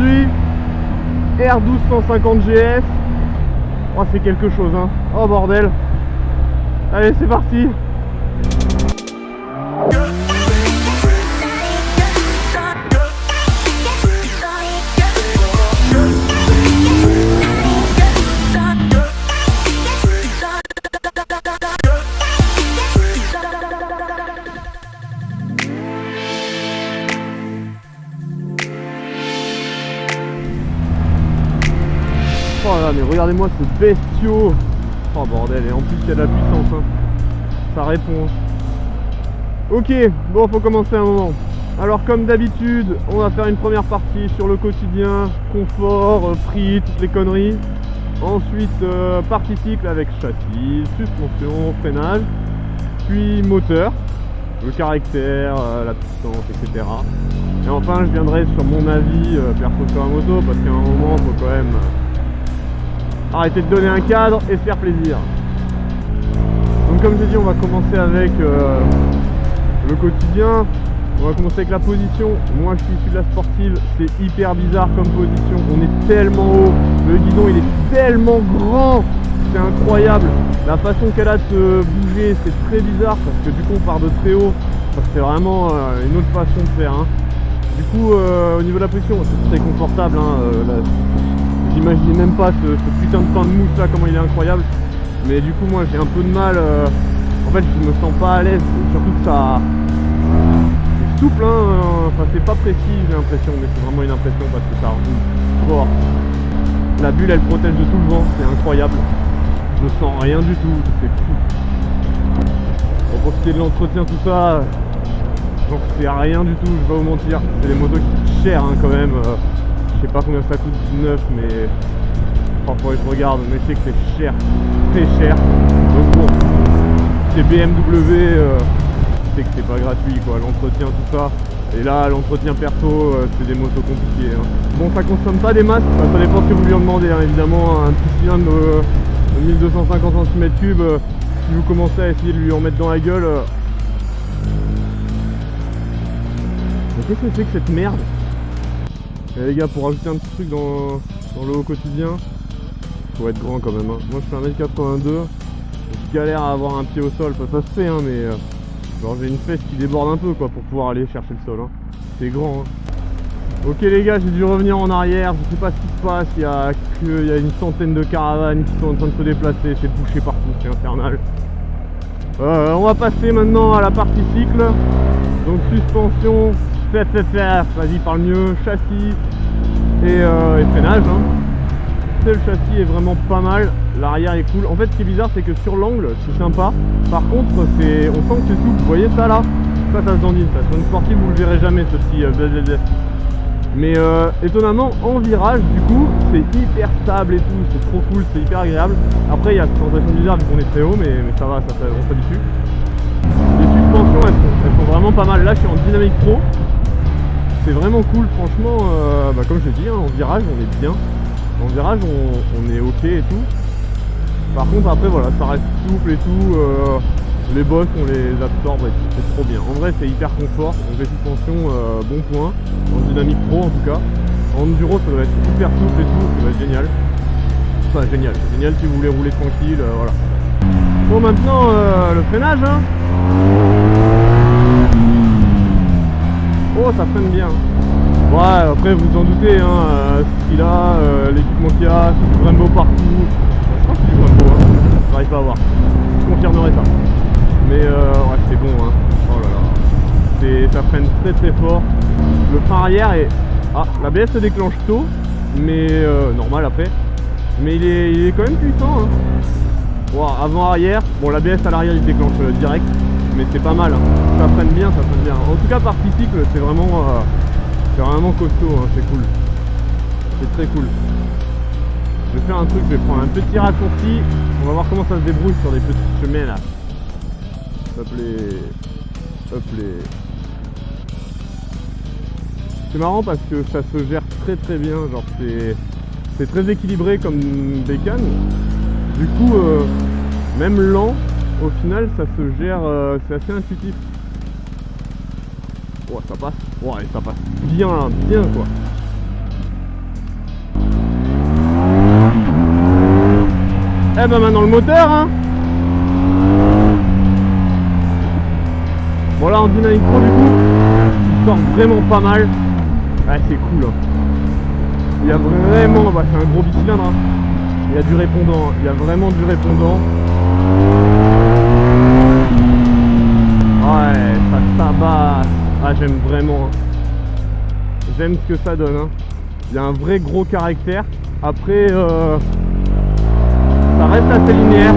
aujourd'hui. R12 150 GS. Oh, c'est quelque chose, hein. Oh bordel. Allez, c'est parti. Oh là, mais regardez-moi ce bestiau. Oh bordel, et en plus il y a de la puissance, hein. Ça répond. Ok, bon, faut commencer un moment. Alors comme d'habitude, on va faire une première partie sur le quotidien, confort, prix, toutes les conneries. Ensuite, partie cycle avec châssis, suspension, freinage, puis moteur, le caractère, la puissance, etc. Et enfin, je viendrai sur mon avis perso sur la moto, parce qu'à un moment, faut quand même arrêter de donner un cadre et se faire plaisir. Donc comme j'ai dit, on va commencer avec le quotidien. On va commencer avec la position. Moi je suis issu de la sportive, c'est hyper bizarre comme position. On est tellement haut, le guidon il est tellement grand, c'est incroyable. La façon qu'elle a de se bouger, c'est très bizarre parce que du coup on part de très haut. C'est vraiment une autre façon de faire, hein. Du coup au niveau de la position, c'est très confortable, hein. J'imaginais même pas ce putain de pain de mousse là, comment il est incroyable. Mais du coup moi j'ai un peu de mal, en fait je me sens pas à l'aise, surtout que ça c'est souple, hein. Enfin c'est pas précis j'ai l'impression, mais c'est vraiment une impression parce que ça roule fort. La bulle elle protège de tout le vent, c'est incroyable. Je sens rien du tout, c'est fou. Pour profiter de l'entretien tout ça, j'en sais rien du tout, je vais pas vous mentir. C'est des motos qui coûtent cher, hein, quand même. Je sais pas combien ça coûte neuf, mais parfois je regarde, mais je sais que c'est cher, très cher. Donc bon, c'est BMW, c'est que c'est pas gratuit quoi, l'entretien tout ça. Et là, l'entretien perso, c'est des motos compliquées, hein. Bon, ça consomme pas des masses, ça dépend ce que vous lui en demandez, hein. Évidemment, un petit cylindre de 1250 cm3, si vous commencez à essayer de lui en mettre dans la gueule. Mais qu'est-ce que c'est que cette merde? Et les gars, pour rajouter un petit truc dans le haut quotidien, faut être grand quand même, hein. Moi je fais 1m82, je galère à avoir un pied au sol, ça se fait, hein, mais genre j'ai une fesse qui déborde un peu quoi pour pouvoir aller chercher le sol, hein. C'est grand, hein. Ok les gars, j'ai dû revenir en arrière, je sais pas ce qui se passe, il y a une centaine de caravanes qui sont en train de se déplacer, c'est bouché partout, c'est infernal. On va passer maintenant à la partie cycle, donc suspension, vas-y parle mieux, châssis et freinage, hein. Le châssis est vraiment pas mal, l'arrière est cool. En fait ce qui est bizarre c'est que sur l'angle c'est sympa, par contre on sent que c'est souple, vous voyez ça là, ça se dandine, ça. Sur une sportive vous le verrez jamais ce petit blablabla. Mais étonnamment en virage du coup c'est hyper stable et tout, c'est trop cool, c'est hyper agréable. Après il y a cette sensation bizarre vu qu'on est très haut, mais ça va, on s'habitue. Les suspensions elles sont vraiment pas mal, là je suis en Dynamic Pro. C'est vraiment cool, franchement, comme je l'ai dit, hein, en virage on est bien. En virage on est ok et tout. Par contre après voilà, ça reste souple et tout. Les bosses on les absorbe et tout, c'est trop bien. En vrai c'est hyper confort, donc les suspensions bon point. En Dynamic Pro en tout cas. En enduro ça doit être super souple et tout, ça va être génial. Enfin génial, c'est génial si vous voulez rouler tranquille, voilà. Bon maintenant le freinage, hein. Oh ça freine bien. Ouais après vous vous en doutez, hein, ce qu'il a, l'équipement qu'il a, c'est du Brembo partout. Je crois que c'est du Brembo, hein. J'arrive pas à voir. Je confirmerai ça. Mais ouais c'est bon, hein. Oh là là. Ça freine très très fort. Le frein arrière est. Ah, l'ABS se déclenche tôt, mais normal après. Mais il est quand même puissant, hein. Wow, avant arrière, bon l'ABS à l'arrière il se déclenche direct, mais c'est pas mal, hein. Ça freine bien, ça freine bien. En tout cas partie cycle c'est vraiment costaud, hein, c'est cool. C'est très cool. Je vais faire un truc, je vais prendre un petit raccourci, on va voir comment ça se débrouille sur des petits chemins là. Hop les. C'est marrant parce que ça se gère très très bien, genre c'est très équilibré comme bécane. Du coup, même lent, au final, ça se gère, c'est assez intuitif. Ouais, ça passe. Ouais, ça passe bien, bien quoi. Eh ben maintenant le moteur hein. Bon là en Dynamic Pro du coup il sort vraiment pas mal. Ouais c'est cool hein. Il y a vraiment, bah, c'est un gros bicylindre hein. Il y a du répondant, hein. Il y a vraiment du répondant. Ouais ça tabasse. Ah j'aime vraiment hein. J'aime ce que ça donne hein. Il y a un vrai gros caractère. Après ça reste assez linéaire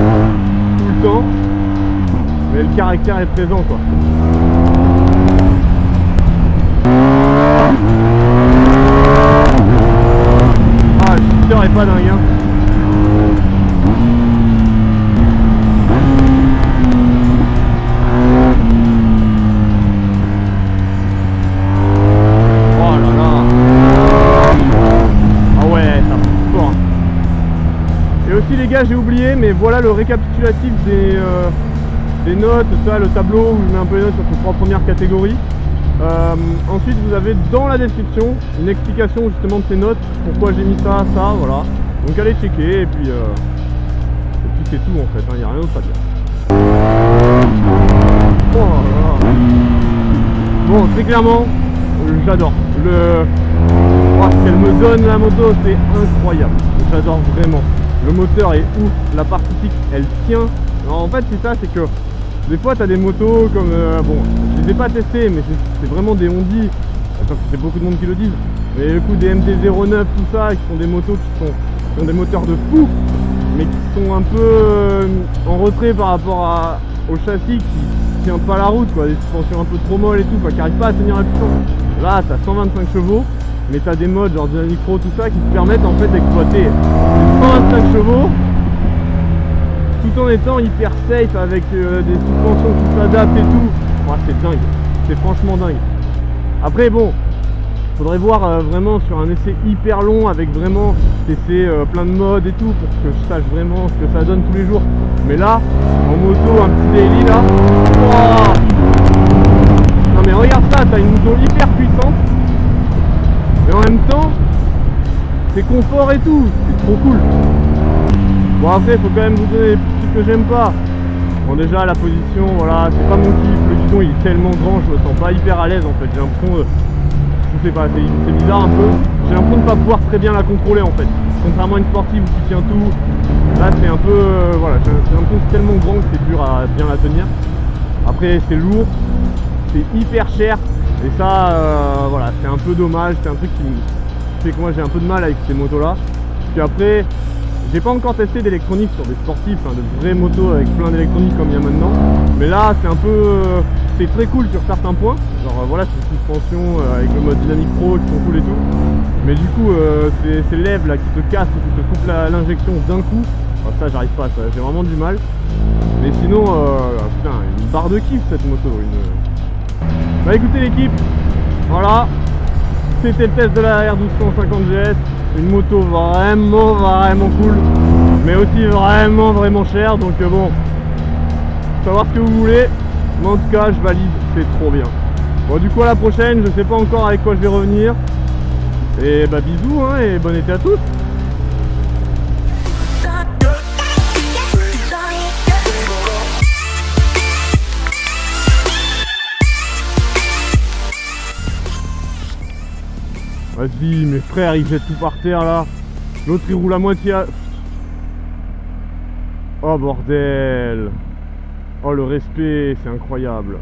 tout le temps, mais le caractère est présent quoi. Ah le shifter est pas dingue hein. Oh là là. Ah ouais ça pousse fort. Et aussi les gars j'ai oublié, mais voilà le récapitulatif des notes, ça, le tableau où je mets un peu les notes sur ces 3 premières catégories. Ensuite vous avez dans la description une explication justement de ces notes, pourquoi j'ai mis ça, voilà. Donc allez checker et puis c'est tout en fait, il n'y a rien d'autre à dire. Oh là là. Bon très clairement, j'adore. Ce qu'elle me donne la moto c'est incroyable, j'adore vraiment. Le moteur est ouf, la partie fixe elle tient. Alors en fait c'est ça, c'est que des fois t'as des motos comme bon je les ai pas testées mais c'est vraiment des Hondi, parce que c'est beaucoup de monde qui le disent, mais le coup des MT-09 tout ça qui sont des motos qui ont des moteurs de fou mais qui sont un peu en retrait par rapport au châssis qui tient pas la route quoi, des suspensions un peu trop molles et tout quoi, qui arrivent pas à tenir la puissance. Là t'as 125 chevaux mais t'as des modes genre Dynamic Pro tout ça qui te permettent en fait d'exploiter 125 chevaux tout en étant hyper safe avec des suspensions qui s'adaptent et tout. Oh, c'est dingue, c'est franchement dingue. Après bon, faudrait voir vraiment sur un essai hyper long avec vraiment tester plein de modes et tout pour que je sache vraiment ce que ça donne tous les jours. Mais là, en moto, un petit daily là, oh non mais regarde ça, t'as une moto hyper puissante mais en même temps c'est confort et tout, c'est trop cool. Bon après faut quand même vous donner des petits trucs que j'aime pas. Bon déjà la position, voilà, c'est pas mon kiff, le guidon il est tellement grand, je me sens pas hyper à l'aise en fait, j'ai l'impression je sais pas, c'est bizarre un peu, j'ai l'impression de pas pouvoir très bien la contrôler en fait. Contrairement à une sportive où tu tiens tout, là c'est un peu, voilà, j'ai l'impression que c'est tellement grand que c'est dur à bien la tenir. Après c'est lourd, c'est hyper cher, et ça, voilà, c'est un peu dommage, c'est un truc qui fait que moi j'ai un peu de mal avec ces motos là. Puis après, j'ai pas encore testé d'électronique sur des sportifs, hein, de vraies motos avec plein d'électronique comme il y a maintenant. Mais là c'est un peu, c'est très cool sur certains points. Genre voilà, c'est une suspension avec le mode Dynamic Pro qui sont cool et tout. Mais du coup c'est les lèvres là qui te cassent ou qui te coupent l'injection d'un coup. Alors, ça j'arrive pas, j'ai vraiment du mal. Mais sinon, putain, une barre de kiff cette moto. Bah écoutez l'équipe, voilà, c'était le test de la R1250 GS. Une moto vraiment cool, mais aussi vraiment chère, donc bon, savoir ce que vous voulez, mais en tout cas je valide, c'est trop bien. Bon du coup à la prochaine, je sais pas encore avec quoi je vais revenir, et bah bisous hein, et bon été à tous. Vas-y, mes frères, ils jettent tout par terre là. L'autre il roule à moitié à... Oh bordel. Oh le respect, c'est incroyable.